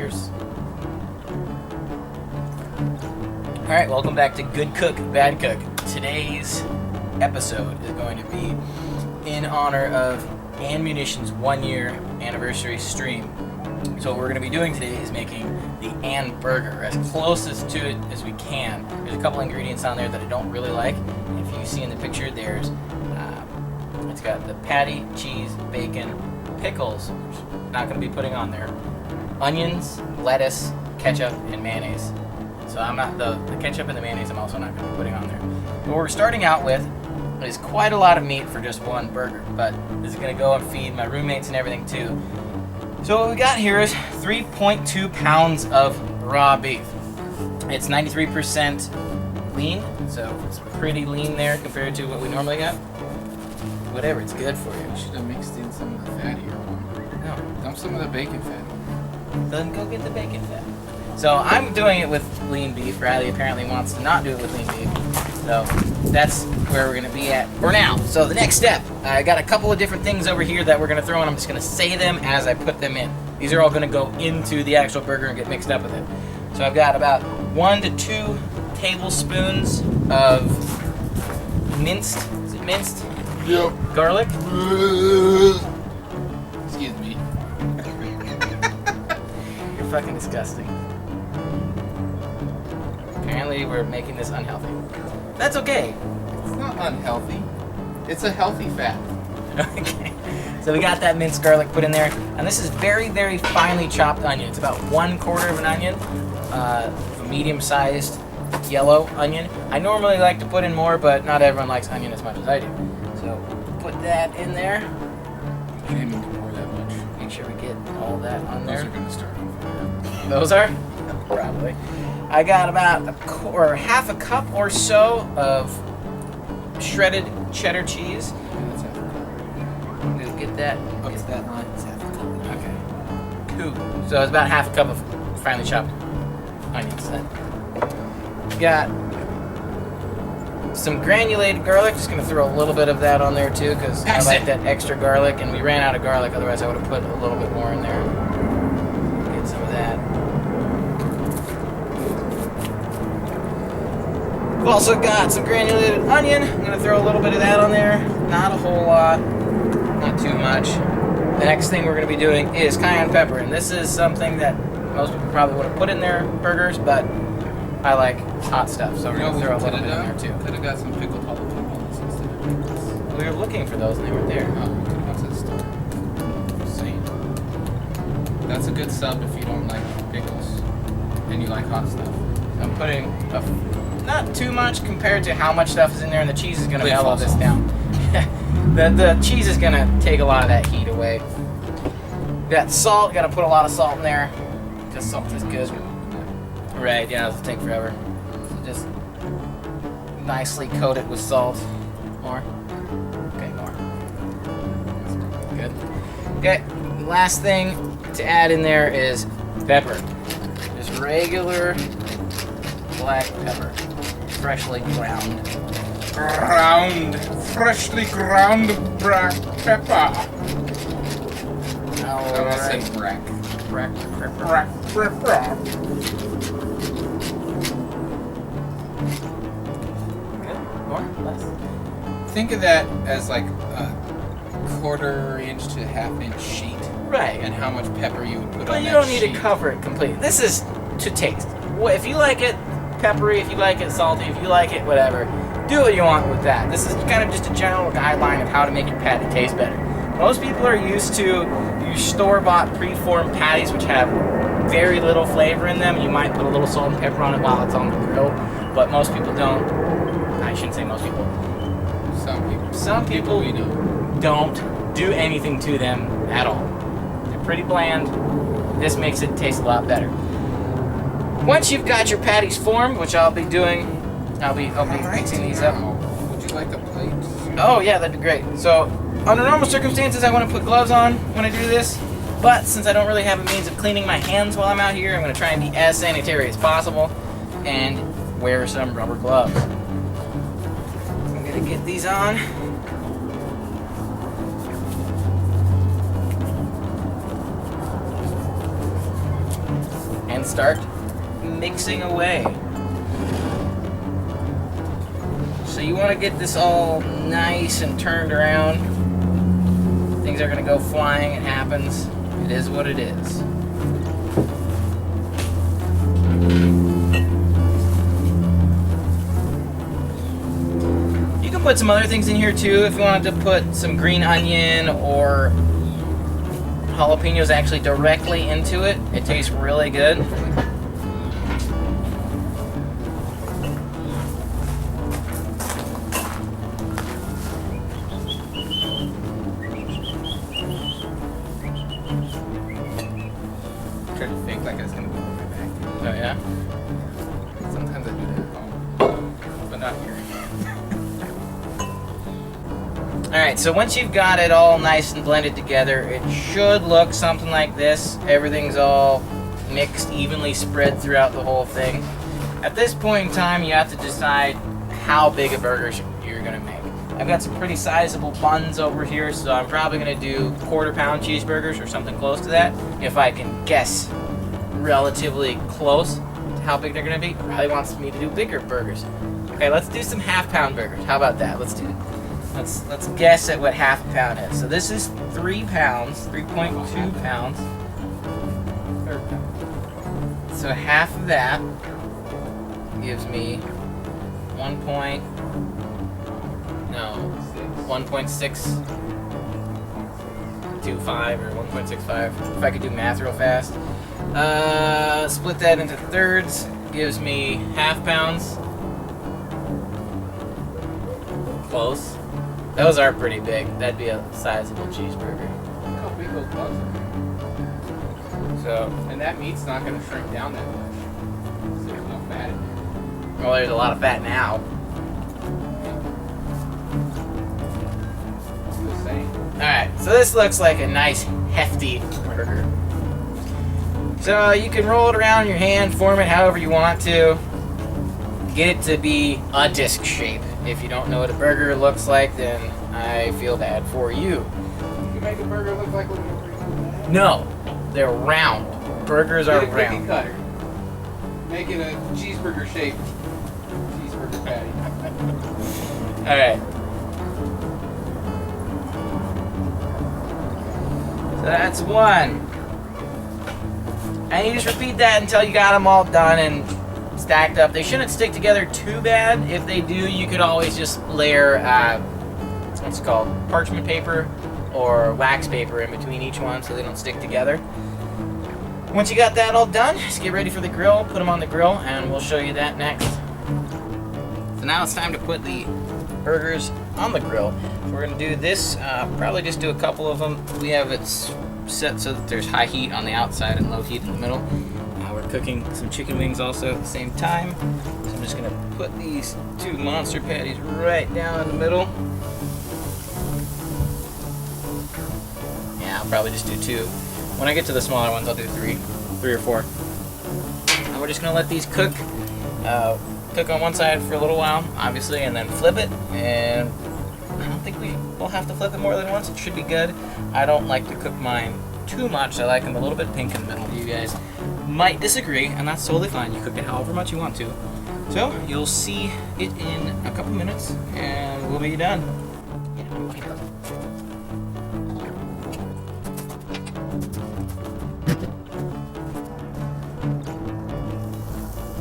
Cheers. Alright, welcome back to Good Cook, Bad Cook. Today's episode is going to be in honor of Anne Munition's 1-year anniversary stream. So what we're going to be doing today is making the AnneBurger, as closest to it as we can. There's a couple ingredients on there that I don't really like. If you see in the picture, there's it's got the patty, cheese, bacon, pickles, which I'm not going to be putting on there, onions, lettuce, ketchup, and mayonnaise. So I'm not the ketchup and the mayonnaise I'm also not going to be putting on there. What we're starting out with is quite a lot of meat for just one burger, but this is going to go and feed my roommates and everything too. So what we got here is 3.2 pounds of raw beef. It's 93% lean, so it's pretty lean there compared to what we normally got. Whatever, it's good for you. You should have mixed in some of the fattier one. No. Dump some of the bacon fat. Then go get the bacon fat. So I'm doing it with lean beef. Riley apparently wants to not do it with lean beef. So that's where we're going to be at for now. So the next step, I got a couple of different things over here that we're going to throw in. I'm just going to say them as I put them in. These are all going to go into the actual burger and get mixed up with it. So I've got about 1 to 2 tablespoons of minced, is it minced? Yep. Garlic. Excuse me. You're fucking disgusting. Apparently we're making this unhealthy. That's okay. It's not unhealthy. It's a healthy fat. Okay. So we got that minced garlic put in there. And this is very, very finely chopped onion. It's about 1/4 of an onion. A medium-sized yellow onion. I normally like to put in more, but not everyone likes onion as much as I do. So put that in there. I didn't mean to pour that much. Make sure we get all that on there. Those are going to start on fire. Those are? Probably. I got about half a cup or so of shredded cheddar cheese. That's half a cup. We'll get that. What's that line? It's half a cup. Okay. Cool. So it's about half a cup of finely chopped onions then. Got some granulated garlic. Just going to throw a little bit of that on there too because I like that extra garlic, and we ran out of garlic. Otherwise I would have put a little bit more in there. Get some of that. We've also got some granulated onion. I'm going to throw a little bit of that on there. Not a whole lot. Not too much. The next thing we're going to be doing is cayenne pepper. And this is something that most people probably would have put in their burgers, but I like hot stuff. So we're going to throw a little bit in there too. Could have got some pickled jalapenos instead of pickles. We were looking for those and they weren't there. Oh, we could have gone to the store. Just saying. That's a good sub if you don't like pickles and you like hot stuff. I'm putting not too much compared to how much stuff is in there, and the cheese is going to mellow this down. the cheese is going to take a lot of that heat away. Got salt. Got to put a lot of salt in there because salt is good. Right, yeah, it'll take forever. So just nicely coat it with salt. More? Okay, more. Good. Okay, last thing to add in there is pepper. Just regular black pepper. Freshly ground. Freshly ground black pepper. I say brack. Brack pepper. Brack pepper. Less. Think of that as like a 1/4 inch to 1/2 inch sheet. Right. And how much pepper you would put on But that you don't need sheet. to cover it completely. This is to taste. If you like it peppery, if you like it salty, if you like it whatever, do what you want with that. This is kind of just a general guideline of how to make your patty taste better. Most people are used to your store-bought pre-formed patties, which have very little flavor in them. You might put a little salt and pepper on it while it's on the grill, but most people don't. I shouldn't say most people. Some people we know don't do anything to them at all. They're pretty bland. This makes it taste a lot better. Once you've got your patties formed, which I'll be doing, I'll be mixing these up. Would you like a plate? Oh yeah, that'd be great. So under normal circumstances, I want to put gloves on when I do this, but since I don't really have a means of cleaning my hands while I'm out here, I'm going to try and be as sanitary as possible and wear some rubber gloves. I'm going to get these on. and start mixing away. So you want to get this all nice and turned around. Things are going to go flying. It happens. It is what it is. You can put some other things in here too if you wanted to put some green onion or jalapenos actually directly into it. It tastes really good. Try to fake like it's gonna go over my back. Oh yeah? Sometimes I do that at home, but not here. Alright, so once you've got it all nice and blended together, it should look something like this. Everything's all mixed, evenly spread throughout the whole thing. At this point in time, you have to decide how big a burger you're going to make. I've got some pretty sizable buns over here, so I'm probably going to do quarter-pound cheeseburgers or something close to that. If I can guess relatively close to how big they're going to be, probably wants me to do bigger burgers. Okay, let's do some half-pound burgers. How about that? Let's guess at what half a pound is. So this is 3 pounds, 3.2 pounds. So half of that gives me 1.625 or 1.65. If I could do math real fast. Split that into thirds gives me half pounds. Close. Those are pretty big. That'd be a sizable cheeseburger. Look how big those bugs are. So, And that meat's not going to shrink down that much. So there's no fat in there. well, there's a lot of fat now. You were saying. Alright, so this looks like a nice, hefty burger. So you can roll it around in your hand, form it however you want to. Get it to be a disc shape. If you don't know what a burger looks like, then I feel bad for you. You make a burger look like what you're bringing. No, they're round. Burgers are Get a cookie round. cutter. Make it a cheeseburger shaped cheeseburger patty. Alright. So that's one. And you just repeat that until you got them all done and stacked up. They shouldn't stick together too bad. If they do, you could always just layer what's it called, parchment paper or wax paper in between each one so they don't stick together. Once you got that all done, just get ready for the grill, put them on the grill, and we'll show you that next. So now it's time to put the burgers on the grill. So we're going to do this, probably just do a couple of them. We have it set so that there's high heat on the outside and low heat in the middle. We're cooking some chicken wings also at the same time. So I'm just going to put these 2 monster patties right down in the middle. Yeah, I'll probably just do 2. When I get to the smaller ones, I'll do 3 or 4. And we're just going to let these cook on one side for a little while, obviously, and then flip it. And I don't think we'll have to flip it more than once. It should be good. I don't like to cook mine too much. I like them a little bit pink in the middle. You guys might disagree, and that's totally fine. You cook it however much you want to. So you'll see it in a couple minutes, and we'll be done.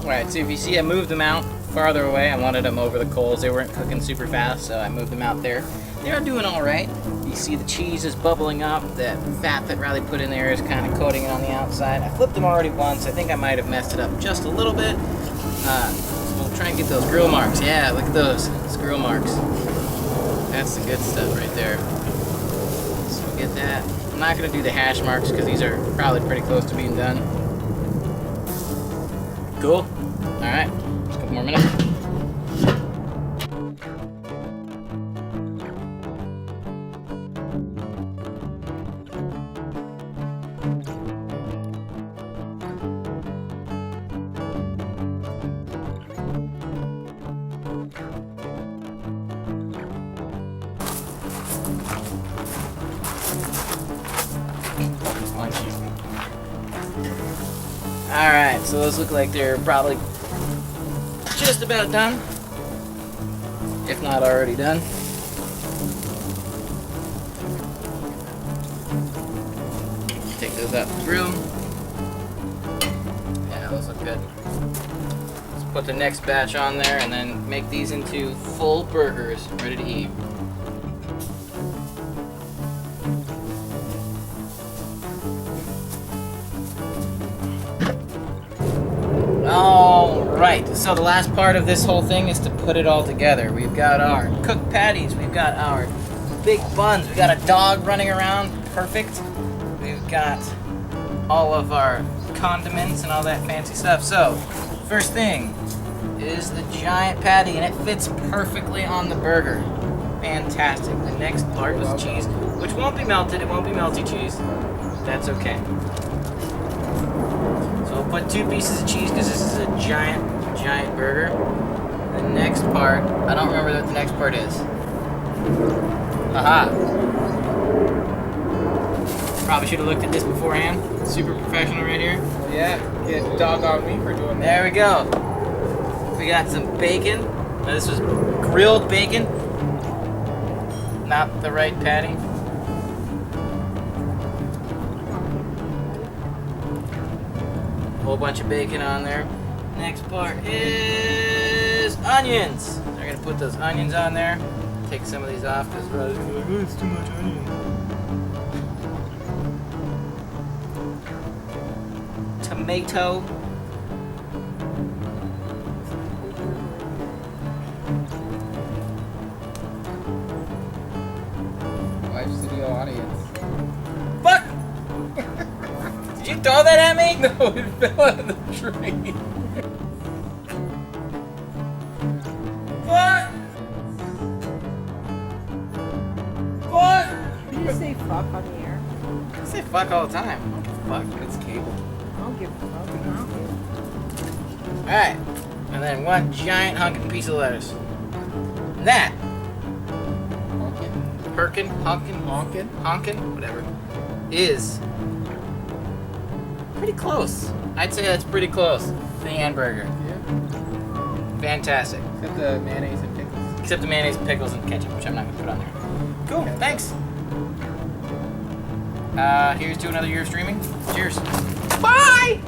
Alright, so if you see I moved them out farther away. I wanted them over the coals. They weren't cooking super fast, so I moved them out there. They are doing alright. You see the cheese is bubbling up. That fat that Riley put in there is kind of coating it on the outside. I flipped them already once. I think I might have messed it up just a little bit. So we'll try and get those grill marks. Yeah, look at those. It's grill marks. That's the good stuff right there. So we'll get that. I'm not going to do the hash marks because these are probably pretty close to being done. Cool. Alright, just a couple more minutes. Alright, Alright, so those look like they're probably just about done. If not already done. Take those out the grill. Yeah, those look good. Let's put the next batch on there and then make these into full burgers ready to eat. Alright, so the last part of this whole thing is to put it all together. We've got our cooked patties, we've got our big buns, we've got a dog running around, perfect. We've got all of our condiments and all that fancy stuff. So, first thing is the giant patty, and it fits perfectly on the burger. Fantastic. The next part is cheese, which won't be melted, it won't be melty cheese. That's okay. So we'll put 2 pieces of cheese because this is a giant burger. The next part, I don't remember what the next part is. Aha. Probably should have looked at this beforehand. Super professional right here. Yeah, get dog on me for doing that. There we go. We got some bacon. Now this was grilled bacon. Not the right patty. Whole bunch of bacon on there. Next part is onions. They're gonna put those onions on there. Take some of these off because Rod's gonna be like, oh, it's too much onion. Tomato. Live studio audience. Fuck! Did you throw that at me? No, it fell out of the tree. What? What? Do you say fuck on the air? I say fuck all the time. I don't give a fuck. It's cable. I don't give a fuck. I don't give Alright. And then one giant hunkin' piece of lettuce. And that, honkin', whatever, is pretty close. I'd say that's pretty close to the AnneBurger. Yeah. Fantastic. Except the mayonnaise and pickles. Except the mayonnaise, pickles, and ketchup, which I'm not going to put on there. Cool, Okay. thanks. Here's to another year of streaming. Cheers. Bye!